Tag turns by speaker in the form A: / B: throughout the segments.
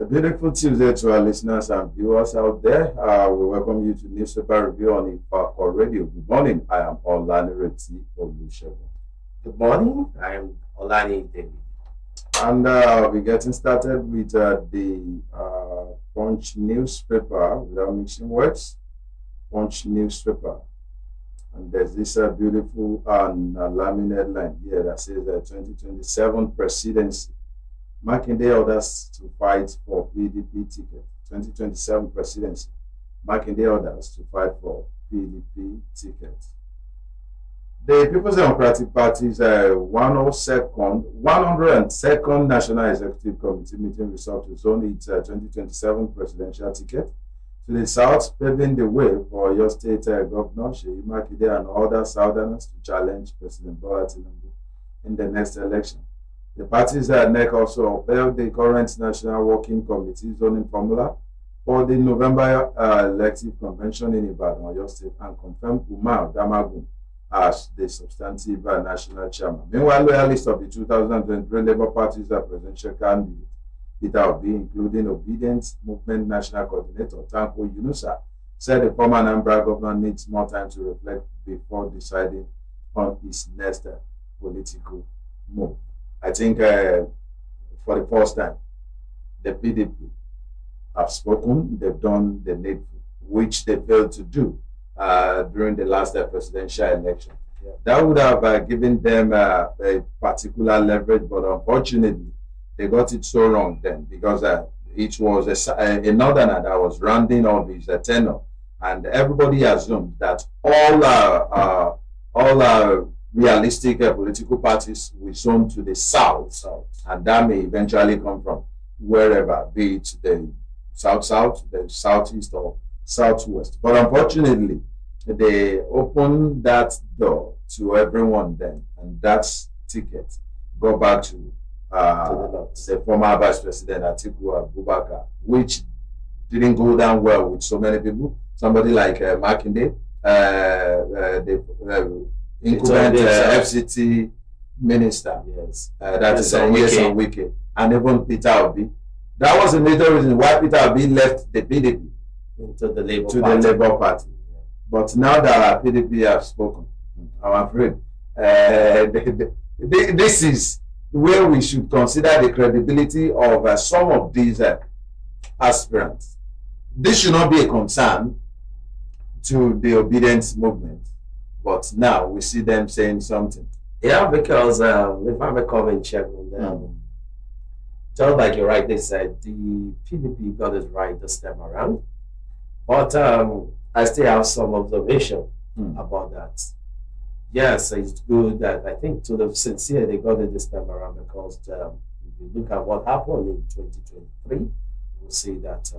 A: A beautiful Tuesday to our listeners and viewers out there. We welcome you to Newspaper Review on Ifako Radio. Good morning. I am Olanireti Olusegun.
B: Good morning. I am Olaniyi.
A: And we're getting started with the Punch newspaper without mixing words. Punch newspaper. And there's this beautiful and alarming headline here that says 2027 presidency. Makinde orders to fight for PDP ticket. 2027 presidency. Makinde orders to fight for PDP ticket. The People's Democratic Party's 102nd National Executive Committee meeting resolved to zone its 2027 presidential ticket to the south, paving the way for your state governor Seyi Makinde and other southerners to challenge President Bola Tinubu in the next election. The party's NEC also upheld the current National Working Committee zoning formula for the November elective convention in Ibadan, Oyo State, and confirmed Umar Damagun as the substantive national chairman. Meanwhile, loyalists of the 2023 Labour Party's presidential candidate, Peter Obi, including Obedience Movement National Coordinator Tanko Yunusa, said the former Anambra governor needs more time to reflect before deciding on his next political move. I think for the first time, the PDP have spoken. They've done the needful, which they failed to do during the last presidential election. Yeah. That would have given them a particular leverage, but unfortunately, they got it so wrong then because it was a northerner that was rounding off his tenure, and everybody assumed that all realistic political parties will zone to the south, and that may eventually come from wherever, be it the south, the southeast, or southwest. But unfortunately, they opened that door to everyone then, and that ticket go back to the former Vice President Atiku Abubakar, which didn't go down well with so many people. Somebody like Makinde, the incumbent FCT minister,
B: Yes.
A: that is Wike, and even Peter Obi. That was the major reason why Peter Obi left the PDP
B: to the Labour
A: Party. But now that PDP have spoken, I'm afraid this is where we should consider the credibility of some of these aspirants. This should not be a concern to the obedience movement, but now we see them saying something.
B: Yeah, because if I'm a comment, Chairman, just like you're right, they said the PDP got it right this time around, but I still have some observation about that. Yes, it's good that I think to the sincere they got it this time around because if you look at what happened in 2023, we'll see that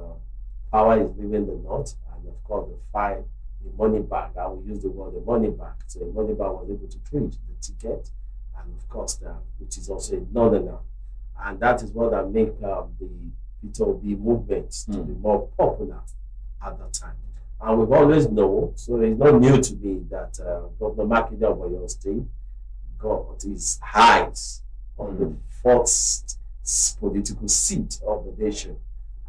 B: power is leaving the north, and of course the fight the money bag. I will use the word the money bag. So the money bag was able to clinch the ticket, and of course which is also a northerner, and that is what make the Peter Obi movement to be more popular at that time. And we've always known, so it's not new to me, that Governor Makinde of Oyo State got his highs on the fourth political seat of the nation.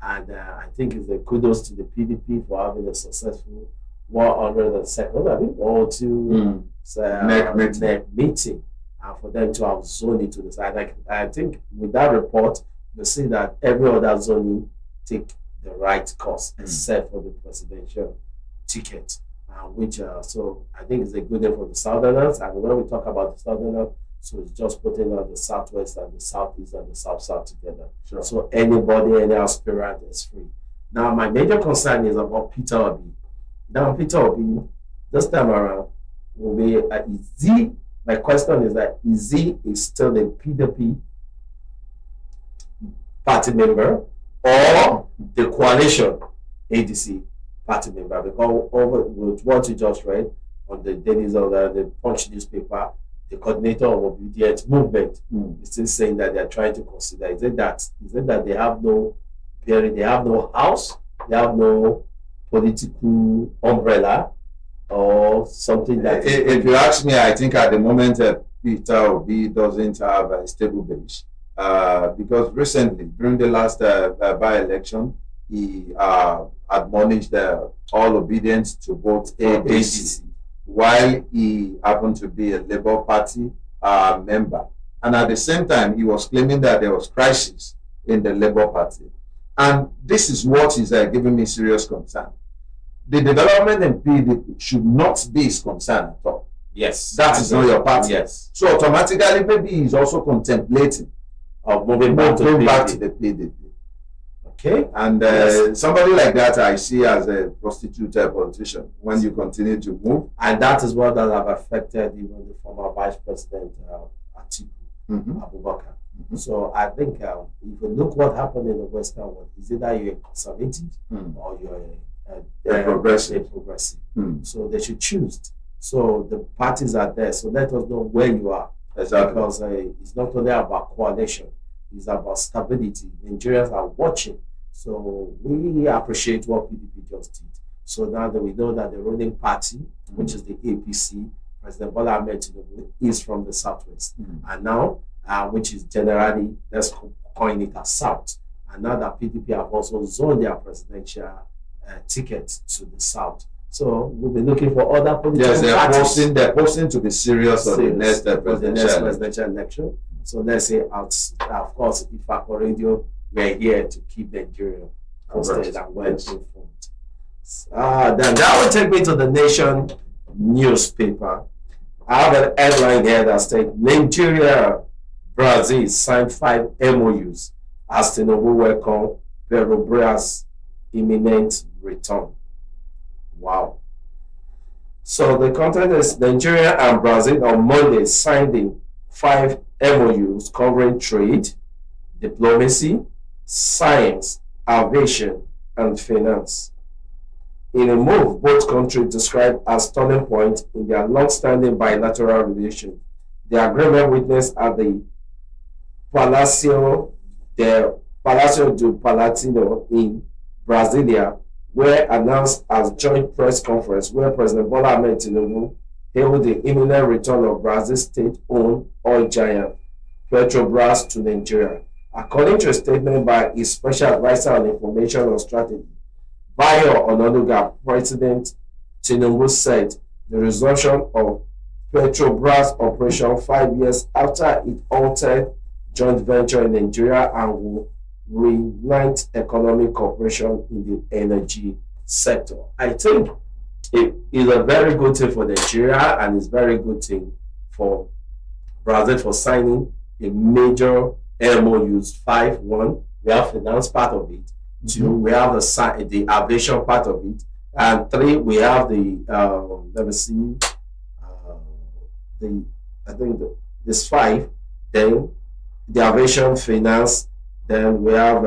B: And I think it's a kudos to the PDP for having a successful 102nd, I think, or two NEC meeting, and for them to have zoned it to the side. I think with that report, you see that every other zoning take the right course except for the presidential ticket, which so I think it's a good day for the southerners. And when we talk about the southerners, so it's just putting on the southwest and the southeast and the south together. Sure. So anybody, any aspirant is free. Now my major concern is about Peter Obi. Now Peter Obi, this time around, will be is he? My question is that is he still the PDP party member, or the coalition ADC party member? Because over what you just read on the dailies of the Punch newspaper, the coordinator of Obedience Movement is still saying that they are trying to consider. Is it that they have no bearing, they have no house, they have no political umbrella, or something that?
A: If you ask me, I think at the moment Peter Obi doesn't have a stable base. because recently, during the last by-election, he admonished all obedience to vote APC, while he happened to be a Labour Party member. And at the same time, he was claiming that there was crisis in the Labour Party. And this is what is giving me serious concern. The development in PDP should not be his concern at all.
B: Yes.
A: That is not your party.
B: Yes.
A: So automatically, maybe he's also contemplating
B: Of moving back to
A: the PDP.
B: Okay.
A: And somebody like that I see as a prostitute politician when you continue to move.
B: And that is what has affected even the former Vice President Atiku Abubakar. So I think if you look what happened in the Western world, is either you're a conservative or you're a progressive. So they should choose. So the parties are there. So let us know where you are.
A: Exactly.
B: Because it's not only about coalition, it's about stability. Nigerians are watching. So we appreciate what PDP just did. So now that we know that the ruling party, which is the APC, President Bola Ahmed Tinubu, is from the Southwest. And now, which is generally, let's coin it as South. And now that PDP have also zoned their presidential ticket to the South. So we'll be looking for other political parties.
A: They're posting to be serious on the next
B: presidential election. So let's say, of course, Ifako Radio, we're here to keep Nigeria posted and well informed. Then that will take me to the Nation newspaper. I have an headline here that states Nigeria, Brazil signed 5 MOUs as Tinubu welcome Perobra's imminent return. Wow. So the content is Nigeria and Brazil on Monday signed 5 MOUs covering trade, diplomacy, science, aviation, and finance. In a move both countries described as turning point in their long-standing bilateral relation, the agreement witnessed at the Palacio do Palatino in Brasilia were announced as joint press conference where President Bola Ahmed Tinubu hailed the imminent return of Brazil's state-owned oil giant Petrobras to Nigeria. According to a statement by his special advisor on information and strategy, Bayo Onanuga, President Tinubu said the resumption of Petrobras operation 5 years after it altered joint venture in Nigeria and will reignite economic cooperation in the energy sector. I think it is a very good thing for Nigeria and it's a very good thing for Brazil for signing a major MOUs. 5, 1, we have finance part of it. 2, we have the aviation part of it. And 3, we have the let me see, this 5, then the aviation finance, then we have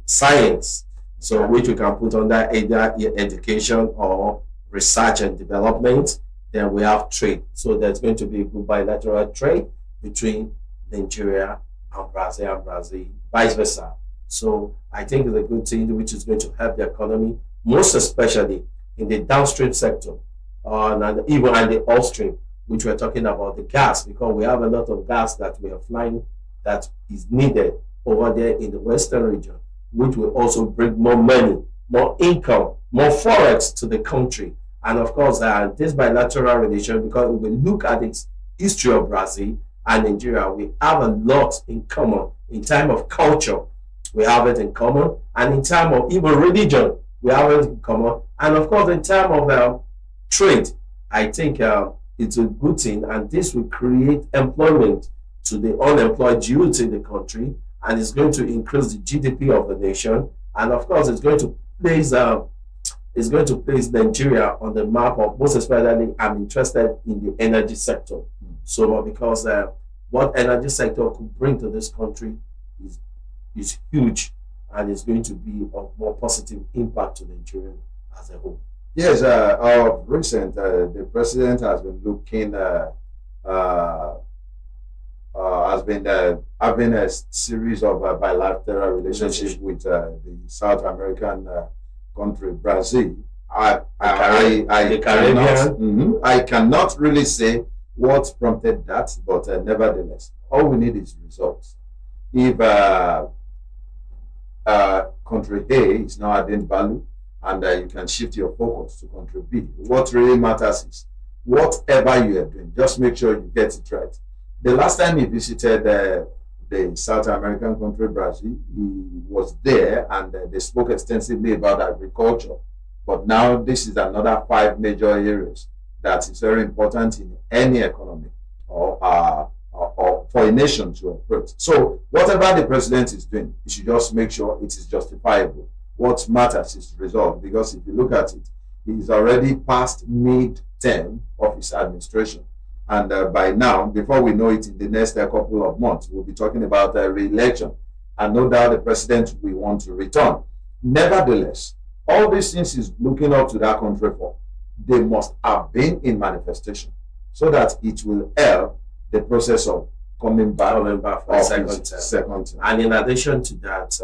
B: science, so which we can put under either education or research and development. Then we have trade, so there's going to be a good bilateral trade between Nigeria and Brazil, vice versa. So I think it's a good thing which is going to help the economy, most especially in the downstream sector, and even in the upstream, which we're talking about the gas, because we have a lot of gas that we are flying that is needed over there in the Western region, which will also bring more money, more income, more forex to the country. And of course, this bilateral relation, because we will look at its history of Brazil and Nigeria, we have a lot in common. In terms of culture, we have it in common. And in terms of even religion, we have it in common. And of course, in terms of trade, I think it's a good thing. And this will create employment to the unemployed youth in the country. And it's going to increase the GDP of the nation. And of course, it's going to place Nigeria on the map of, most especially, I'm interested in the energy sector. So because what energy sector could bring to this country is huge, and it's going to be of more positive impact to Nigeria as a whole.
A: Yes, recent, the president has been looking, has been having a series of bilateral relationships with the South American country, Brazil. I cannot really say what prompted that, but nevertheless, All we need is results. If country A is now adding value, and you can shift your focus to country B, what really matters is whatever you are doing, just make sure you get it right. The last time he visited the South American country Brazil, he was there and they spoke extensively about agriculture. But now this is another 5 major areas that is very important in any economy or for a nation to operate. So whatever the president is doing, he should just make sure it is justifiable. What matters is the result, because if you look at it, he's already past mid-term of his administration. And by now, before we know it, in the next couple of months, we'll be talking about re-election. And no doubt the president will want to return. Nevertheless, all these things he's looking up to that country for, they must have been in manifestation so that it will help the process of coming back
B: for a second term. And in addition to that,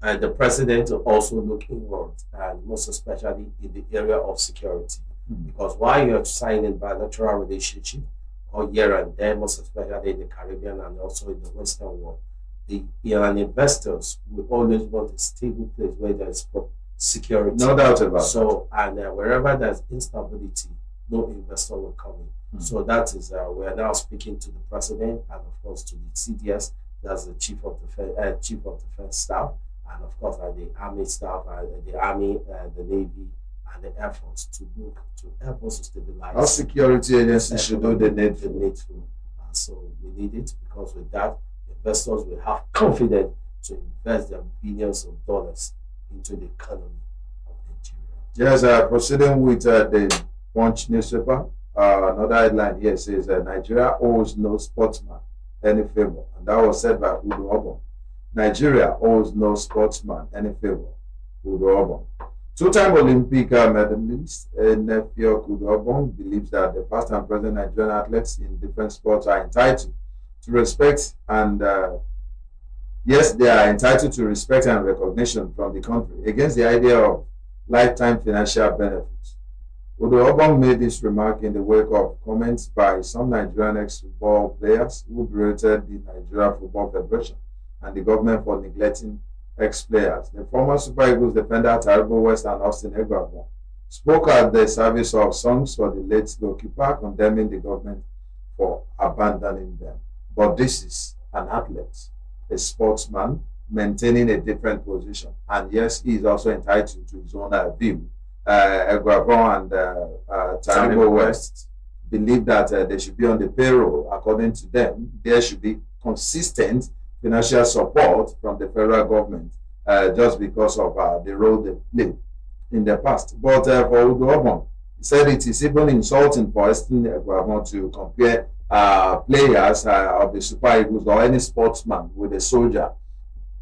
B: the president will also look inward, and most especially in the area of security. Because while you're signing bilateral relationship or here and there, most especially in the Caribbean and also in the Western world, the Iran investors will always want a stable place where there is security.
A: No doubt about it.
B: So, and wherever there's instability, no investor will come in. So that is, we are now speaking to the president and of course to the CDS, that's the chief of defense staff, and of course the army staff, the army, the navy, and the Air Force to look to help us to stabilize.
A: Our security agencies should do the needful.
B: And so we need it, because with that, investors will have confidence to invest their billions of dollars into the economy of Nigeria.
A: Yes, proceeding with the Punch newspaper, another headline here says Nigeria owes no sportsman any favor, and that was said by Udo Obon. Nigeria owes no sportsman any favor, Udo Obon. Two-time Olympic medalist Ifako Udo Obon believes that the past and present Nigerian athletes in different sports are entitled to respect, and yes, they are entitled to respect and recognition from the country against the idea of lifetime financial benefits. Udo Obon made this remark in the wake of comments by some Nigerian ex-football players who berated the Nigeria Football Federation and the government for neglecting ex-players. The former Super Eagles defender Taribo West and Austin Egbafon spoke at the service of songs for the late goalkeeper, condemning the government for abandoning them. But this is an athlete, a sportsman, maintaining a different position. And yes, he is also entitled to his own view. Egbafon and Taribo West believe that they should be on the payroll. According to them, there should be consistent financial support from the federal government just because of the role they played in the past. But for Udo Obon, he said it is even insulting for Austin Egbafon to compare players of the Super Eagles or any sportsman with a soldier.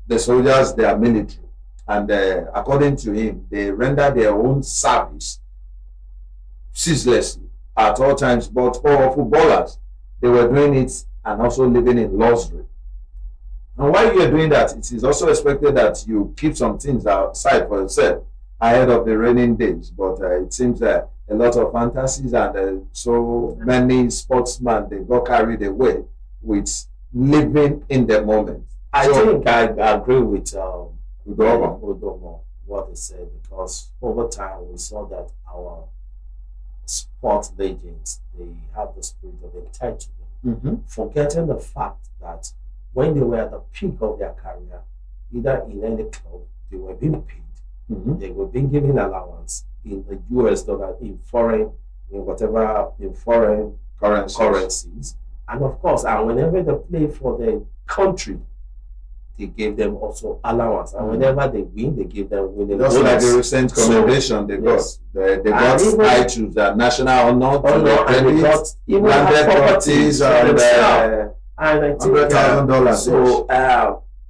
A: The soldiers, they are military. And according to him, they render their own service ceaselessly at all times. But for footballers, they were doing it and also living in luxury. And while you're doing that, it is also expected that you keep some things aside for yourself ahead of the raining days. But it seems that a lot of fantasies and so many sportsmen, they got carried away with living in the moment.
B: I think I agree with
A: Udo
B: what he said, because over time we saw that our sport legends, they have the spirit of entitlement, forgetting the fact that when they were at the peak of their career, either in any club, they were being paid, they were being given allowance in the US dollar, in foreign currencies. And of course, and whenever they play for the country, they gave them also allowance. And whenever they win, they give them winning
A: bonus. Just like the recent commendation they got. They got titles, national honor,
B: and they got even properties
A: and
B: I think
A: $100,000.
B: So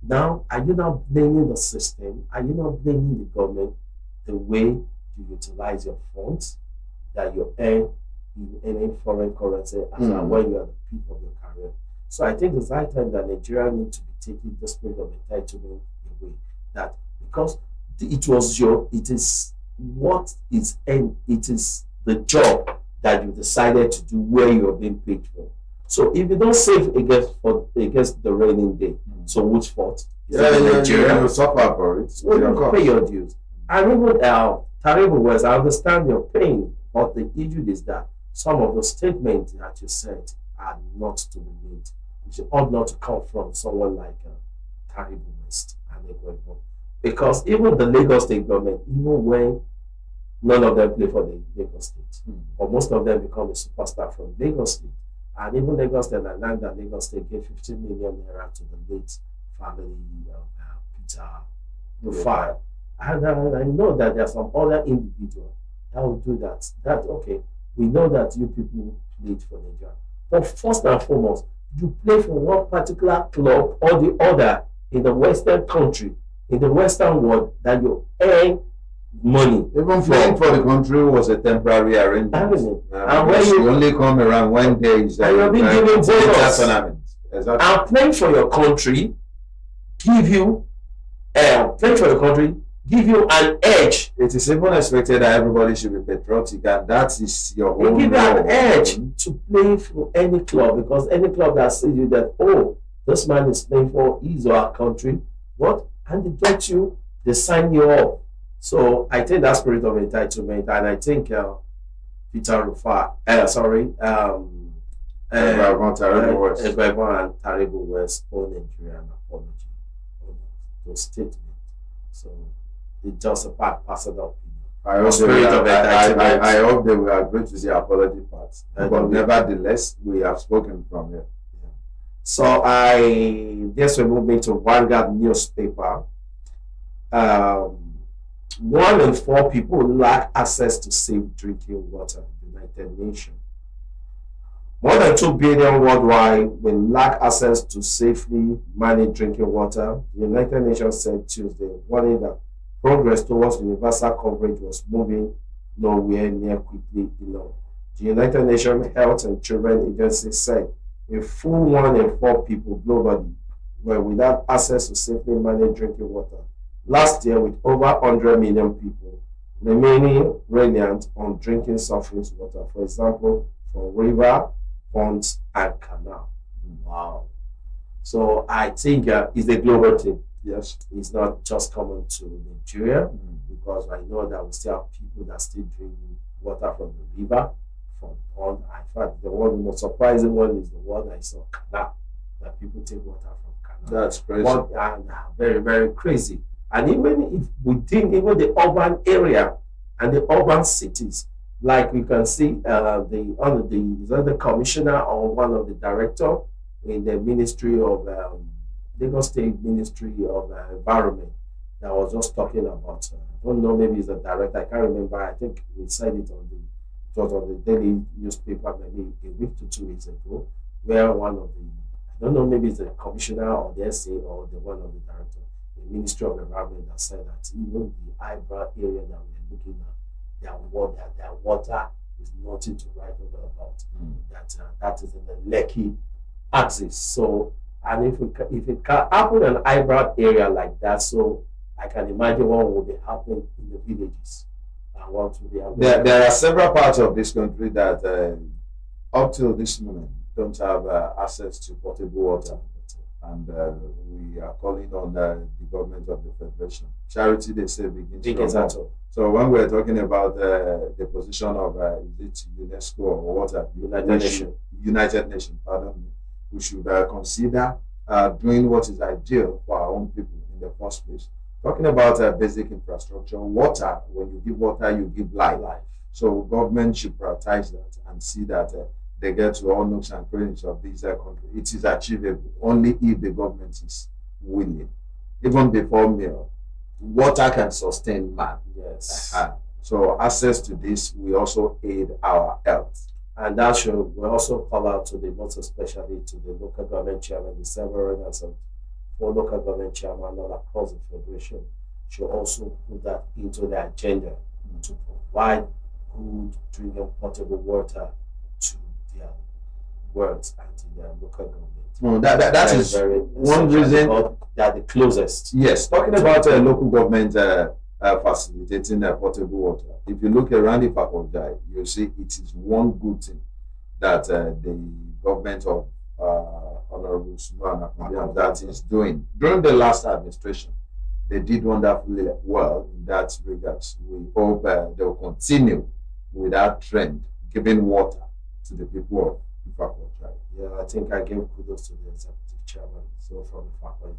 B: now, are you not blaming the system? Are you not blaming the government the way you utilize your funds that you earn in any foreign currency as when you are at the peak of your career? So I think it's high time that Nigeria needs to be taking the spirit of entitlement away. That because it is the job that you decided to do where you are being paid for. So if you don't save against the raining day, so which fault? Is
A: Yeah,
B: it
A: you
B: Nigeria?
A: suffer for it.
B: So you pay your dues. And even terrible words, I understand your pain, but the issue is that some of the statements that you said are not to be made. It ought not to come from someone like Terrible West and Ekwebo. Because even the Lagos state government, even when none of them play for the Lagos state, but most of them become a superstar from Lagos state. And even Lagos state and that Lagos state gave 15 million naira to the late family of Peter Rufai. And I know that there are some other individuals that will do that. That, okay, we know that you people played for Nigeria. But first and foremost, you play for one particular club or the other in the Western country, in the Western world, that you earn money.
A: Even playing for the country was a temporary arrangement.
B: And when
A: you only come around when there is
B: and you're being given bonus.
A: Tournament. Exactly.
B: And playing for your country give you an edge.
A: It is even expected that everybody should be patriotic, and that is your
B: They
A: own
B: give you an
A: role.
B: edge to play for any club, because any club that sees you that, oh, this man is playing for his or her country, what? And they get you, they sign you up. So I think that spirit of entitlement, and I think Peter Rufai, Ekwebo and Terrible West owe Nigeria an apology on those statements. So it's just a part parcel of
A: I hope they will agree to the apology part. But nevertheless, we have spoken from here.
B: Yeah. So I guess we're moving to Vanguard newspaper. 1 in 4 people lack access to safe drinking water. United Nations. More than 2 billion worldwide will lack access to safely managed drinking water. The United Nations said Tuesday, warning that progress towards universal coverage was moving nowhere near quickly enough. The United Nations Health and Children Agency said a full 1 in 4 people globally were without access to safely managed drinking water last year, with over 100 million people remaining reliant on drinking surface water, for example, from river, ponds, and canal. Wow. So I think it's a global thing.
A: Yes.
B: It's not just common to Nigeria, because I know that we still have people that still drink water from the river, from pond. In fact, the most surprising one is the one I saw, canal, that people take water from canal.
A: That's crazy.
B: Very, very crazy. And even if within even the urban area and the urban cities, like you can see the commissioner or one of the director in the Ministry of Lagos State Ministry of Environment that was just talking about. I don't know, maybe it's a director. I can't remember. I think we said it on the daily newspaper maybe a week to 2 weeks ago, where one of the, I don't know, maybe it's the commissioner or the SA or the one of the director, the Ministry of Environment, that said that even the eyebrow area that we are looking at, their water is nothing to write over about. That is in the Lekki axis. So, and if it can happen in an eyebrow area like that, so I can imagine what will be happening in the villages. And what will be happening.
A: There are several parts of this country that up till this moment don't have access to potable water. And we are calling on the government of the Federation. Charity, they say, begins from home. So when we're talking about the position of is it UNESCO or what? United Nations, pardon me, we should consider doing what is ideal for our own people in the first place. Talking about basic infrastructure, water, when you give water, you give life. So government should prioritize that and see that they get to all nooks and crannies of this country. It is achievable only if the government is willing. Even before meal, water can sustain man.
B: Yes.
A: So access to this will also aid our health.
B: And that should we also call out to the most especially to the local government chairman, the several and some 4 local government chairman all across the federation should also put that into their agenda to provide good drinking potable water to their wards and to their local government.
A: That is very one reason
B: they are the closest.
A: Yes, talking about local government facilitating potable water. If you look around Ifako, you see it is one good thing that the government of Honorable Usman that is doing. During the last administration, they did wonderfully well in that regards. We hope they will continue with that trend, giving water to the people of Ifako.
B: Yeah, I think I gave kudos to the executive chairman. So from Ifako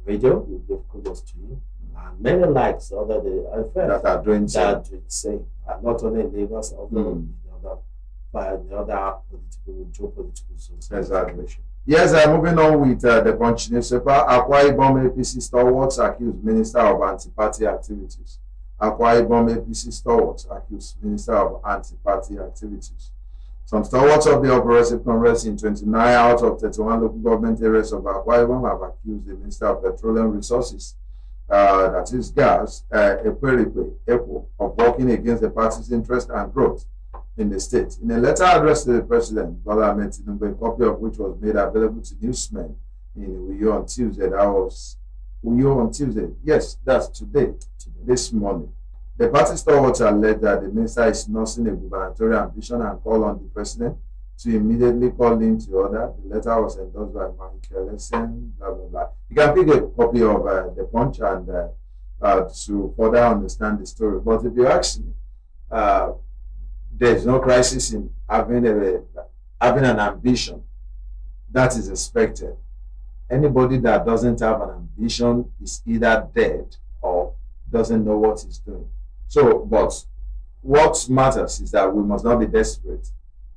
B: Radio, we give kudos to you. And many likes other
A: that are doing
B: the same. Not only in Lagos, although in the other political, geopolitical zones.
A: Exactly. Yes, moving on with the Punch newspaper. Akwa Ibom APC stalwarts accused Minister of Anti-Party Activities. Akwa Ibom APC stalwarts accused Minister of Anti-Party Activities. Some stalwarts of the Operative Congress in 29 out of 31 local government areas of Akwa Ibom have accused the Minister of Petroleum Resources, that is gas, Epo, of working against the party's interest and growth in the state. In a letter addressed to the President, Bola Ahmed Tinubu, a copy of which was made available to newsmen in Uyo on Tuesday, Uyo on Tuesday, yes, that's today, this morning. The party stalwarts alleged that the minister is nursing a gubernatorial ambition and call on the President to immediately call him to order. The letter was endorsed by Michael Essen, blah, blah, blah. You can pick a copy of the Punch and to further understand the story. But if you ask me, there's no crisis in having an ambition that is expected. Anybody that doesn't have an ambition is either dead or doesn't know what he's doing. So, but what matters is that we must not be desperate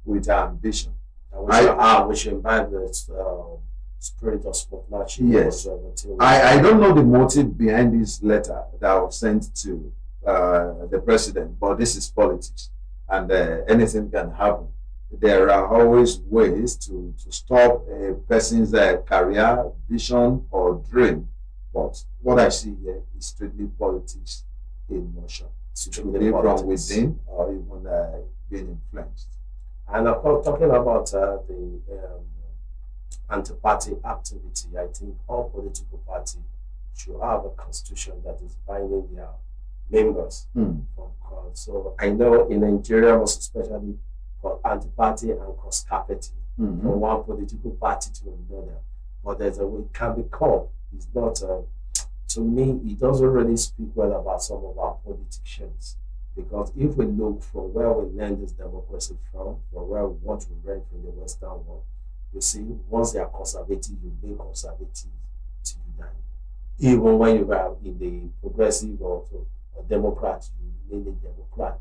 A: with our ambition.
B: We should imbibe the spirit of sportsmanship.
A: Yes. I don't know the motive behind this letter that was sent to the President, but this is politics. And anything can happen. There are always ways to stop a person's career, vision, or dream. But what I see here is strictly politics in motion. It could be from within or even being influenced.
B: And of course, talking about the anti-party activity, I think all political parties should have a constitution that is binding their members from crowd. So I know in Nigeria, most especially for anti-party and cross-carpeting from one political party to another. But there's a way it can be called. It's not, to me, it doesn't really speak well about some of our politicians. Because if we look from where we learned this democracy from what we read from the Western world, you see, once they are conservative, you remain conservative till you die. Even when you are in the progressive or Democrat, you remain a Democrat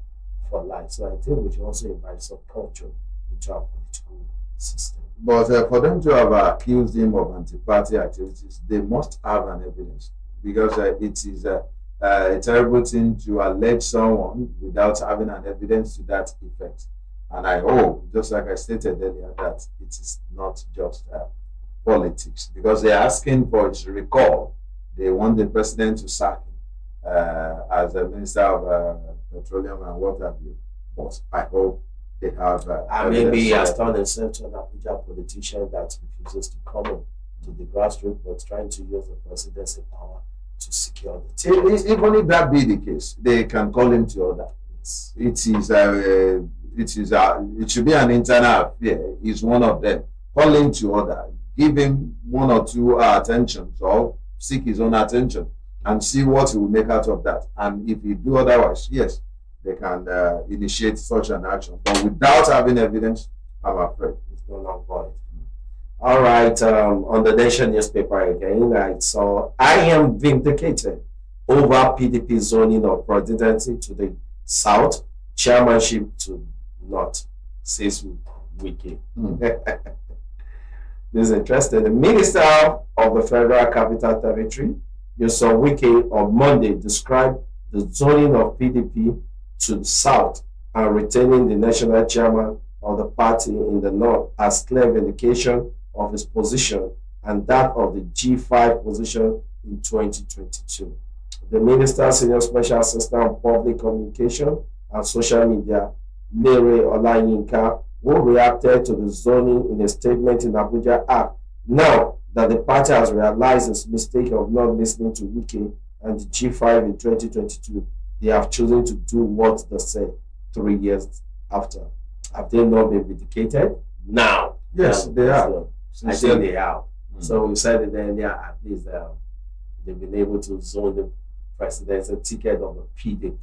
B: for life. So I think we should also invite some culture into our political system.
A: But for them to have accused him of anti-party activities, they must have an evidence, because it is a terrible thing to allege someone without having an evidence to that effect. And I hope, just like I stated earlier, that it is not just politics, because they are asking for his recall. They want the President to sack him as a Minister of Petroleum and what have you. But I hope they have.
B: Maybe he has turned himself to an Abuja politician that refuses to come on to the grassroots, but trying to use the presidency power to secure the ticket.
A: Even if that be the case, they can call him to order.
B: Yes.
A: It should be an internal affair. He's one of them. Call him to order. Give him one or two attentions, or seek his own attention and see what he will make out of that. And if he do otherwise, yes, they can initiate such an action. But without having evidence, I'm afraid
B: it's no longer void. All right, on the Nation newspaper again, I saw I am vindicated over PDP zoning of presidency to the south, chairmanship to north, says Wiki. This is interesting. The Minister of the Federal Capital Territory, Yusuf Wiki, on Monday described the zoning of PDP to the south and retaining the national chairman of the party in the north as clear vindication of his position and that of the G5 position in 2022. The Minister's Senior Special Assistant on Public Communication and Social Media, Lere Olaniyi, who reacted to the zoning in a statement in Abuja, act now that the party has realized its mistake of not listening to Wike and the G5 in 2022, they have chosen to do what they said 3 years after. Have they not been vindicated? Now.
A: Yes, they have.
B: I think they have. So we said it earlier, at least they've been able to zone the presidential ticket of the PDP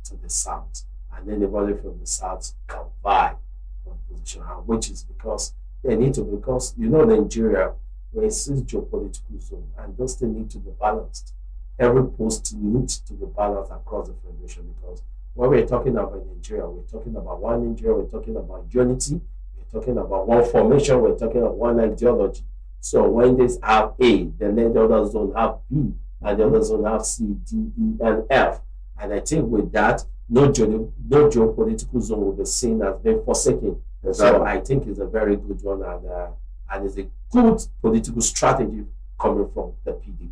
B: to the south. And anybody from the south can vie for the position, which is because they need to, because Nigeria, where it's a geopolitical zone, and those things need to be balanced. Every post needs to be balanced across the federation, because when we're talking about Nigeria, we're talking about one Nigeria, we're talking about unity, we're talking about one formation, we're talking about one ideology. So when this have A, then the other zone have B, and the other zone have C, D, E, and F. And I think with that, no geopolitical zone will be seen as being forsaken. Exactly. So I think it's a very good one, and it's a good political strategy coming from the PDP.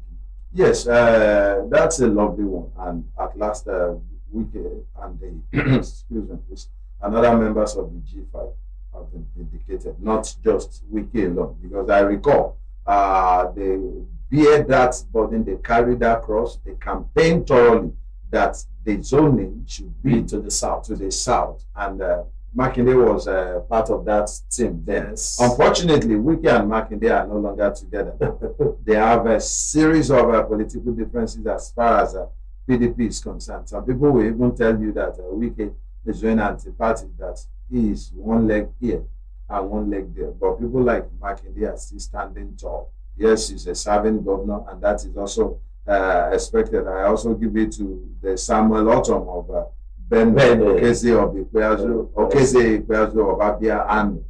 A: Yes, that's a lovely one. And at last, Wike and the excuse me, please, and other members of the G5 have been indicated, not just Wike alone, because I recall they bear that burden, they carry that cross, they campaign thoroughly that the zoning should be to the south, and Makinde was part of that team then. Yes. Unfortunately, Wike and Makinde are no longer together. They have a series of political differences as far as PDP is concerned. Some people will even tell you that Wike is doing anti-party, that he is one leg here and one leg there. But people like Makinde are still standing tall. Yes, he's a serving governor, and that is also expected. I also give it to the Samuel Autumn of Ben Okeze of Ikpeazu, of Abia, and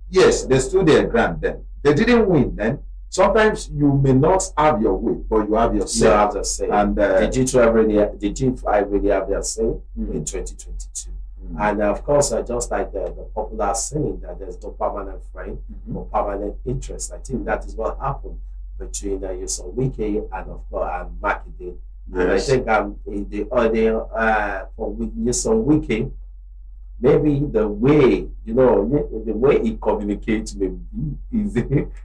A: yes, they stood their ground then. They didn't win then. Sometimes you may not have your way, but you have your say.
B: You have the say. And the G5 really have their say in 2022. And of course, just like the popular saying that there's no permanent friend, no permanent interest. I think that is what happened between Nyesom Wike and of course and Makinde. Yes. And I think for Nyesom Wike, maybe the way he communicates maybe is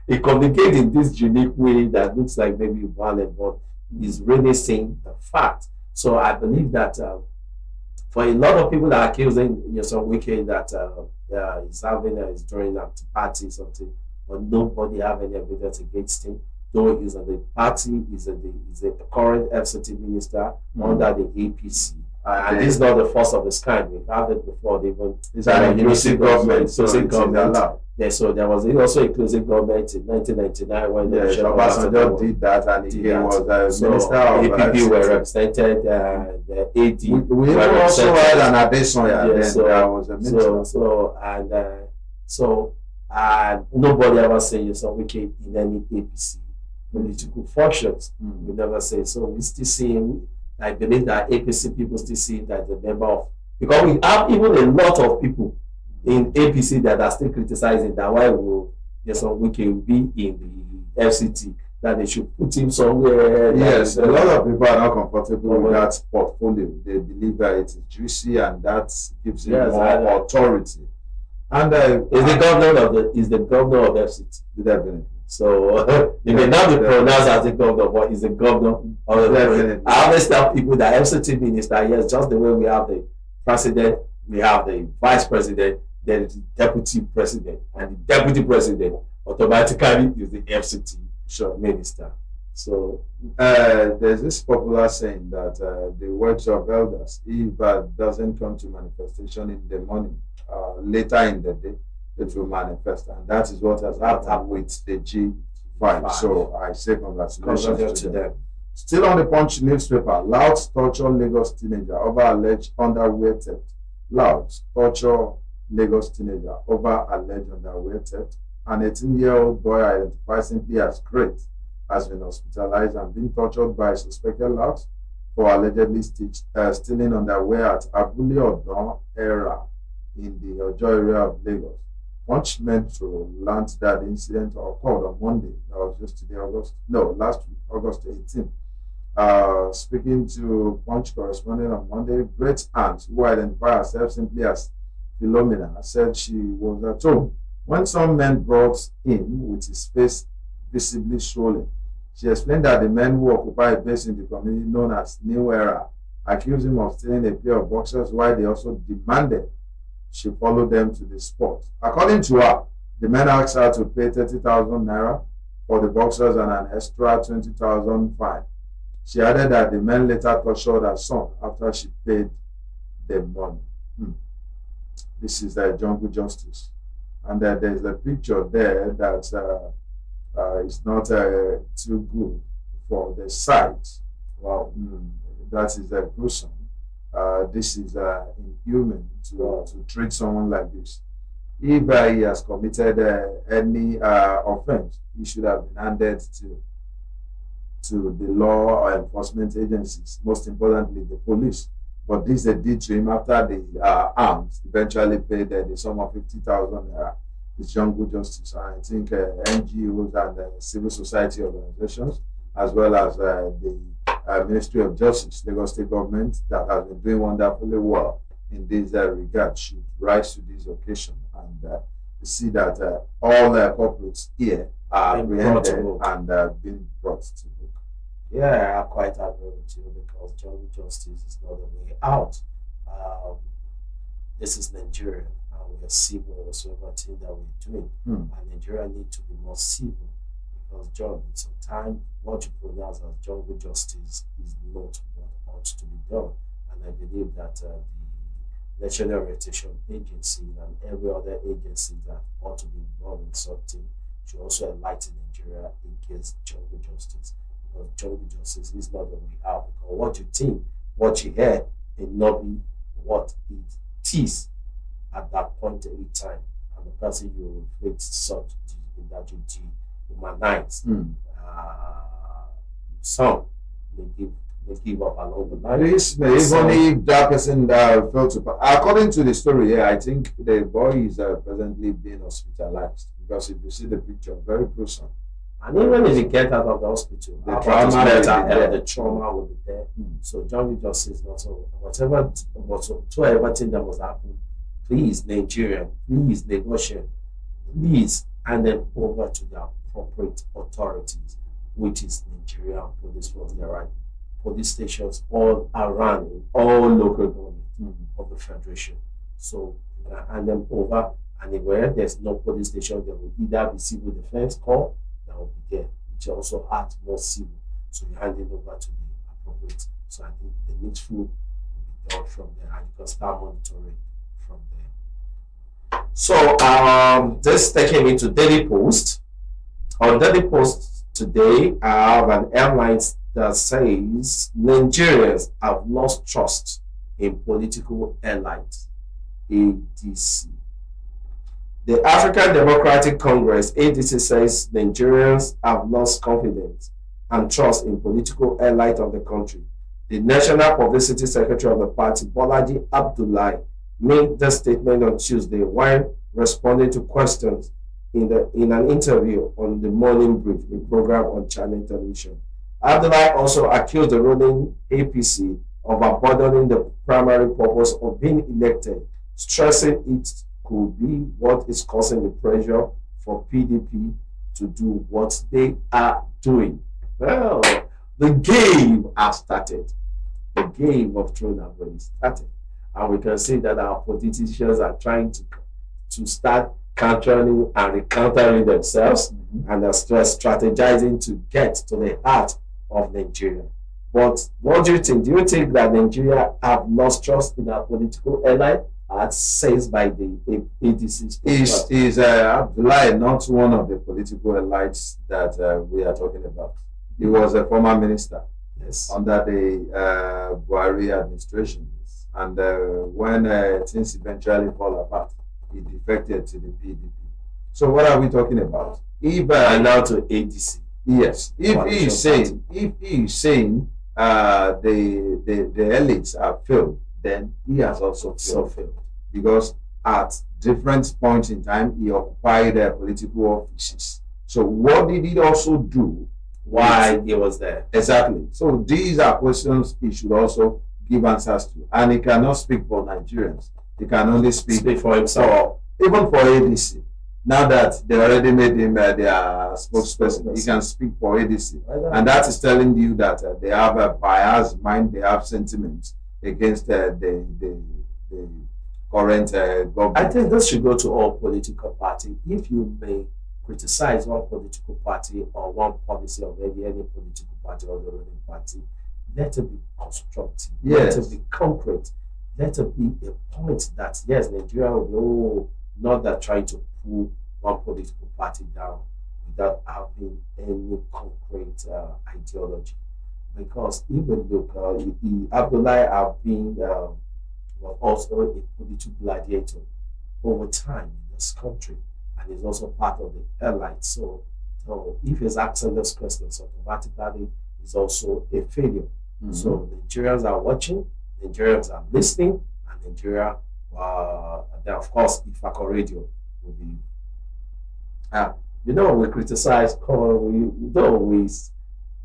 B: he communicates in this unique way that looks like maybe violent, but he's really saying the fact. So I believe that for a lot of people that are accusing Nyesom Wike that he's doing anti-party something, but nobody have any evidence against him. Though he's in the party, he's a current FCT minister under the APC. And this is not the first of its kind. We've had it before.
A: It's an inclusive government.
B: Yeah, so there was also a inclusive government in 1999 when
A: Obasanjo did that, and he was minister of
B: APP were represented, the AD.
A: We also had an Adesanya.
B: Yeah, so
A: there was a
B: minister. And nobody ever said Nyesom Wike in any APC political functions. We never say so. We still see. I believe that APC people still see that the member of, because we have even a lot of people in APC that are still criticizing that why will Nyesom Wike be in the FCT, that they should put him somewhere.
A: Yes, a lot of people are not comfortable with that portfolio. They believe that it is juicy and that gives him more authority. And
B: is the governor of FCT.
A: Definitely.
B: So he may not be pronounced as the governor, but he's the governor of the. I always tell people that FCT minister, yes, just the way we have the president, we have the vice president, then the deputy president, and the deputy president automatically is the FCT minister. So
A: there's this popular saying that the words of elders, if doesn't come to manifestation in the morning, later in the day, it will manifest, and that is what has happened with the G5. So I say congratulations to them. Still on the Punch newspaper, Louds torture Lagos teenager over alleged underwear theft. Louds torture Lagos teenager over alleged underwear theft. An 18-year-old boy identified simply as Great has been hospitalized and been tortured by suspected Louds for allegedly stealing underwear at Abule Odon era in the Ojo area of Lagos. Punch Metro learned that the incident occurred on Monday. That was last week, August 18th. Speaking to Punch correspondent on Monday, Great Aunt, who identified herself simply as Philomena, said she was at home when some men brought in with his face visibly swollen. She explained that the men who occupy a base in the community known as New Era accused him of stealing a pair of boxers, while they also demanded she followed them to the spot. According to her, The men asked her to pay 30,000 naira for the boxers and an extra 20,000 fine. She added that the men later tortured her son after she paid the money. This is the jungle justice. And there's a picture there that is not too good for the sight. Wow, that is gruesome. This is inhuman to treat someone like this. If he has committed any offense, he should have been handed to the law enforcement agencies, most importantly the police. But this they did to him after the arms eventually paid the sum of 50,000 naira. It's jungle justice. And I think NGOs and civil society organizations, as well as the Ministry of Justice, Lagos State government, that has been doing wonderfully well in this regard, should rise to this occasion and see that all corporates here are apprehended and being brought to book.
B: Yeah, I quite agree with you because jungle justice is not the way out. This is Nigeria, and we are civil whatsoever thing that we're doing. And Nigeria need to be more civil because sometimes what you pronounce as jungle justice is not what ought to be done. And I believe that the National Orientation Agency and every other agency that ought to be involved in something should also enlighten Nigeria against jungle justice. Because jungle justice is not the way out. Because what you think, what you hear, may not be what it is at that point in time. And the person you reflect such that you dehumanize. Some may give up along the line.
A: This may even if that person failed to. According to the story here, I think the boy is presently being hospitalized because if you see the picture, very gruesome.
B: And even if you get out of the hospital, the trauma will be there. So jungle justice not so whatsoever thing that must happen. Please, Nigerian, please negotiate, please hand them over to the appropriate authorities, which is Nigerian police force. There are police stations all around in all local government of the federation. So you can hand them over, and where there's no police station, there will either be civil defense corps that will be there, which also adds more civil. So you hand it over to the appropriate. So I think the needful will be done from there, and you can start monitoring from there. So this taking me to Daily Post. On Daily Post today, I have an airline that says Nigerians have lost trust in political elites, ADC. The African Democratic Congress, ADC, says Nigerians have lost confidence and trust in political elite of the country. The National Publicity Secretary of the party, Bolaji Abdullahi, made this statement on Tuesday while responding to questions in an interview on the Morning Brief, a program on Channel Television. Abdullahi also accused the ruling APC of abandoning the primary purpose of being elected, stressing it could be what is causing the pressure for PDP to do what they are doing. Well, the game has started. The game of throne has already started. And we can see that our politicians are trying to start countering and recountering themselves and are strategizing to get to the heart of Nigeria. But what do you think? Do you think that Nigeria have lost trust in our political elite, as says by the ADC?
A: Is Abdullahi not one of the political elites that we are talking about? He was a former minister under the Buhari administration. And when things eventually fall apart, he defected to the PDP. So what are we talking about?
B: And now to ADC.
A: Yes. If he is saying the elites have failed, then he has also failed. Because at different points in time, he occupied political offices. So what did he also do?
B: Why he was there?
A: Exactly. So these are questions he should also give answers to. And he cannot speak for Nigerians. He can only speak
B: for himself.
A: Even for ADC. Now that they already made him their spokesperson, he can speak for ADC. And that is telling you that they have a biased mind, they have sentiments against the current government?
B: I think this should go to all political parties. If you may criticize one political party or one policy of any political party or the ruling party, let it be constructive.
A: Yes.
B: Let it be concrete. Let it be a point that yes, Nigeria will be not that trying to pull one political party down without having any concrete ideology. Because if we look, Abdullah have been was also a political gladiator over time in this country, and is also part of the elite. So if he's asking those questions, automatically is also a failure. So Nigerians are watching, Nigerians are listening, and Nigeria, then of course, Ifako Radio will be. We criticize,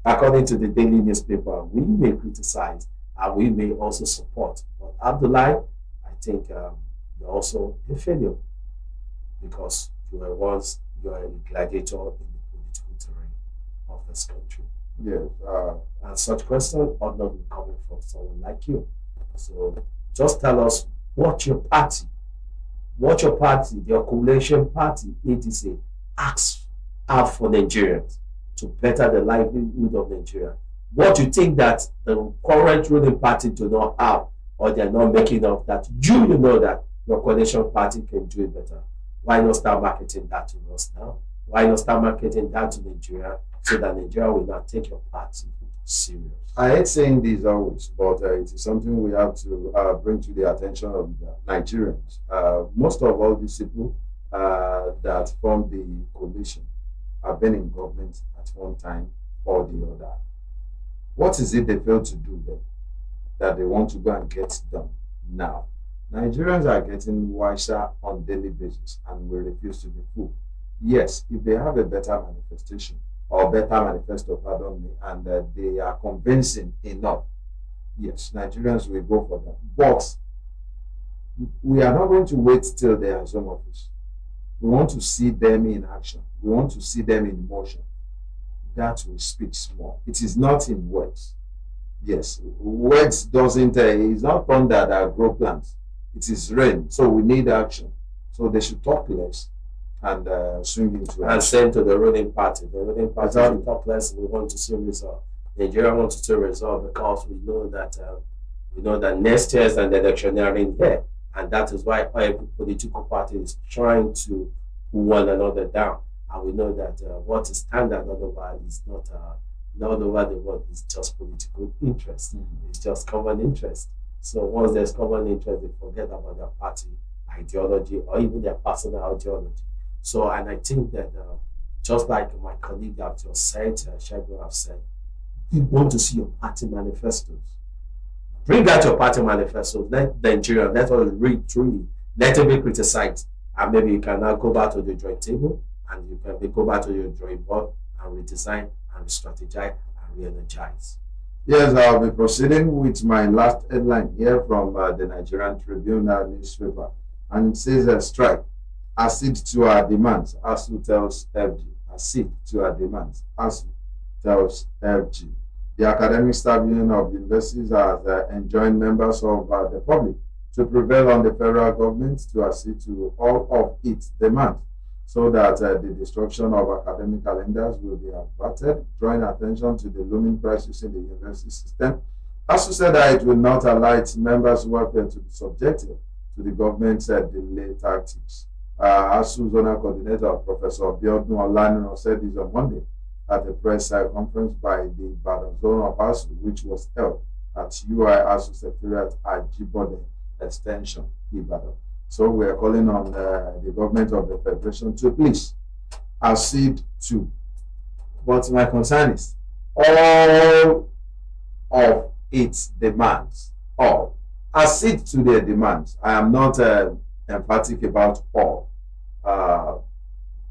B: according to the daily newspaper, we may criticize and we may also support. But Abdullah, I think you're also a failure because you are a gladiator in the political terrain of this country.
A: Yes.
B: And such question ought not be coming from someone like you. So just tell us what your party, the coalition party, etc., asks for Nigerians to better the livelihood of Nigeria. What you think that the current ruling party do not have or they're not making up that you know that your coalition party can do it better. Why not start marketing that to us now? Why not start marketing that to Nigeria so that Nigeria will not take your party serious?
A: I hate saying this always, but it is something we have to bring to the attention of the Nigerians. Most of all these people that form the coalition have been in government at one time or the other. What is it they fail to do then that they want to go and get done now? Nigerians are getting wiser on a daily basis and we refuse to be fooled. Yes, if they have a better manifestation or better manifesto, pardon me, and they are convincing enough, yes, Nigerians will go for them. But we are not going to wait till they are home office. We want to see them in action. We want to see them in motion. That will speak more. It is not in words. Yes, words doesn't, it's not thunder that grow plants. It is rain. So we need action. So they should talk less and swing into action.
B: And same to the ruling party. The ruling party should talk less. We want to see result. Nigeria wants to see result because we know that next year is an electioneering year. And that is why every political party is trying to pull one another down. And we know that what is standard otherwise is not over the world, it's just political interest. It's just common interest. So once there's common interest, they forget about their party ideology or even their personal ideology. So, and I think that just like my colleague have just said, Shegun have said, you want to see your party manifestos. Bring out your party manifesto. Let Nigeria, let us read through it. Let it be criticized. And maybe you can now go back to the drawing table and you can go back to your drawing board and redesign and re-strategize and re-energize.
A: Yes, I'll be proceeding with my last headline here from the Nigerian Tribune newspaper. And it says strike. Accede to our demands, ASU tells FG. Accede to our demands, ASU tells FG. The Academic Staff Union of Universities has enjoined members of the public to prevail on the federal government to accede to all of its demands so that the destruction of academic calendars will be averted, drawing attention to the looming crisis in the university system. ASU said that it will not allow its members' welfare to be subjected to the government's delay tactics. ASU Zonal Coordinator, Professor Biodun Olaniyi, said this on Monday at a press conference by the Ibadan zone of ASU, which was held at UI ASU Secretariat at Jibode Extension, Ibadan. So we are calling on the government of the Federation to please accede to. But my concern is all of its demands, all. Accede to their demands. I am not emphatic about all.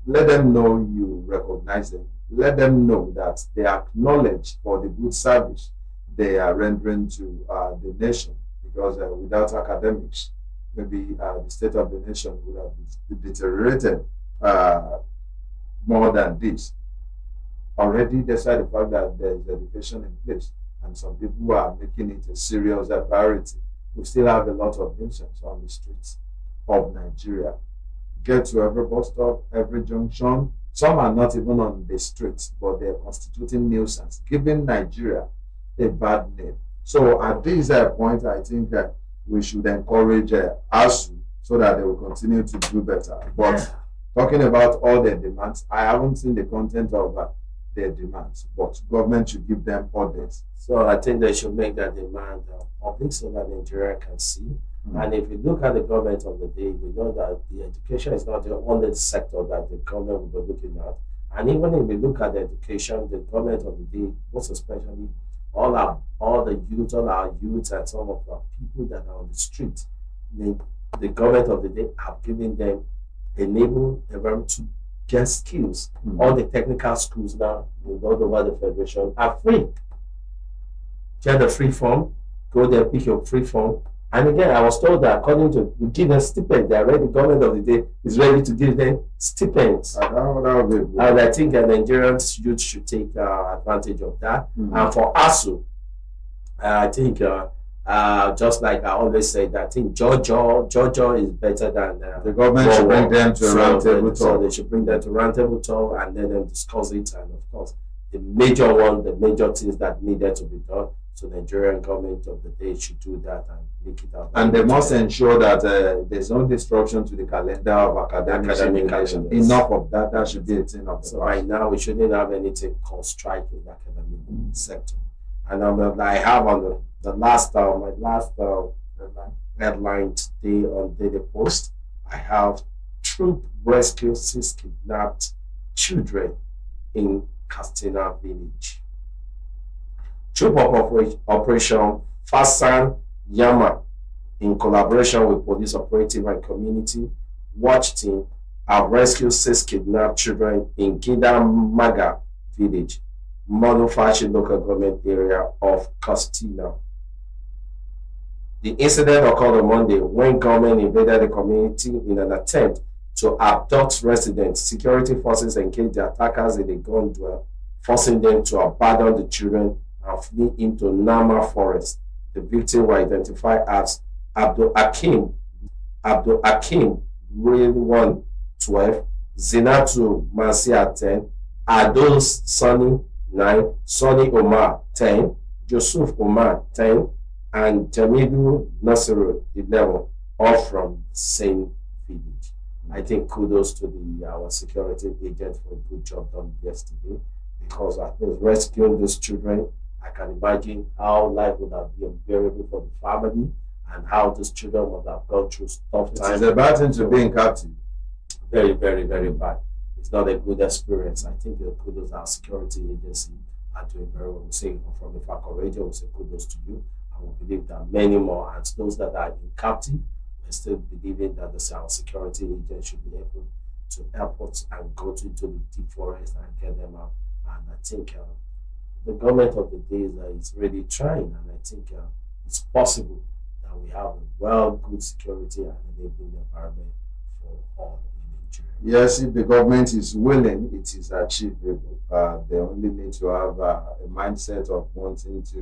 A: Let them know you recognize them. Let them know that they acknowledge for the good service they are rendering to the nation. Because without academics, maybe the state of the nation would have deteriorated more than this. Already, despite the fact that there is education in place and some people are making it a serious priority, we still have a lot of nuisance on the streets. of Nigeria. Get to every bus stop, every junction. Some are not even on the streets, but they're constituting nuisance, giving Nigeria a bad name. So at this point, I think we should encourage ASU so that they will continue to do better. But talking about all their demands, I haven't seen the content of their demands, but government should give them orders.
B: So I think they should make that demand public so that Nigeria can see. And if you look at the government of the day, we know that the education is not the only sector that the government will be looking at. And even if we look at the education, the government of the day, most especially all the youth, all our youths and some of the people that are on the street, the government of the day have given them enable them to get skills. All the technical schools now all over the federation are free. Get the free form, go there, pick your free form. And again, I was told that according to the give them stipend, they are ready, the government of the day is ready to give them stipends. And I think that Nigerian youth should take advantage of that. And for ASU, I think just like I always say, that I think Georgia is better than
A: the government should bring them to a roundtable talk.
B: So they should bring them to roundtable talk and let them discuss it. And of course, the major things that needed to be done. So the Nigerian government of the day should do that and make it out.
A: And they must ensure that there's no disruption to the calendar of academic calendar. Enough of that. That should be a thing of the
B: So right now, we shouldn't have anything called strike in the academic sector. And I have on the last my last headline today on Daily Post, I have troop rescues 6 kidnapped children in Katsina village. Troop of Operation Fasan Yama, in collaboration with police operative and community watch team, have rescued 6 kidnapped children in Gidamaga village, Manufashi local government area of Katsina. The incident occurred on Monday when government invaded the community in an attempt to abduct residents. Security forces engaged the attackers in a gun duel, forcing them to abandon the children and flee into Nama forest. The victims were identified as Abdul Hakim, Rilwan 12, Zinatu Mansia 10, Adol Sani 9, Sonny Omar 10, Joseph Omar 10, and Jamilu Nasiru 11, all from the same village. I think kudos to our security agent for a good job done yesterday, because I think rescuing these children, I can imagine how life would have been unbearable for the family and how these children would have gone through tough times.
A: It's a bad thing to be in captive.
B: Very, very, very bad. It's not a good experience. I think the kudos our security agency are doing very well. We say from Ifako Radio, we say kudos to you. And we believe that many more, and those that are in captive, we're still believing that our security agent should be able to help us and go into the deep forest and get them out. And I think the government of the day is really trying, and I think it's possible that we have a good security and enabling environment for all in Nigeria.
A: Yes, if the government is willing, it is achievable. They only need to have a mindset of wanting to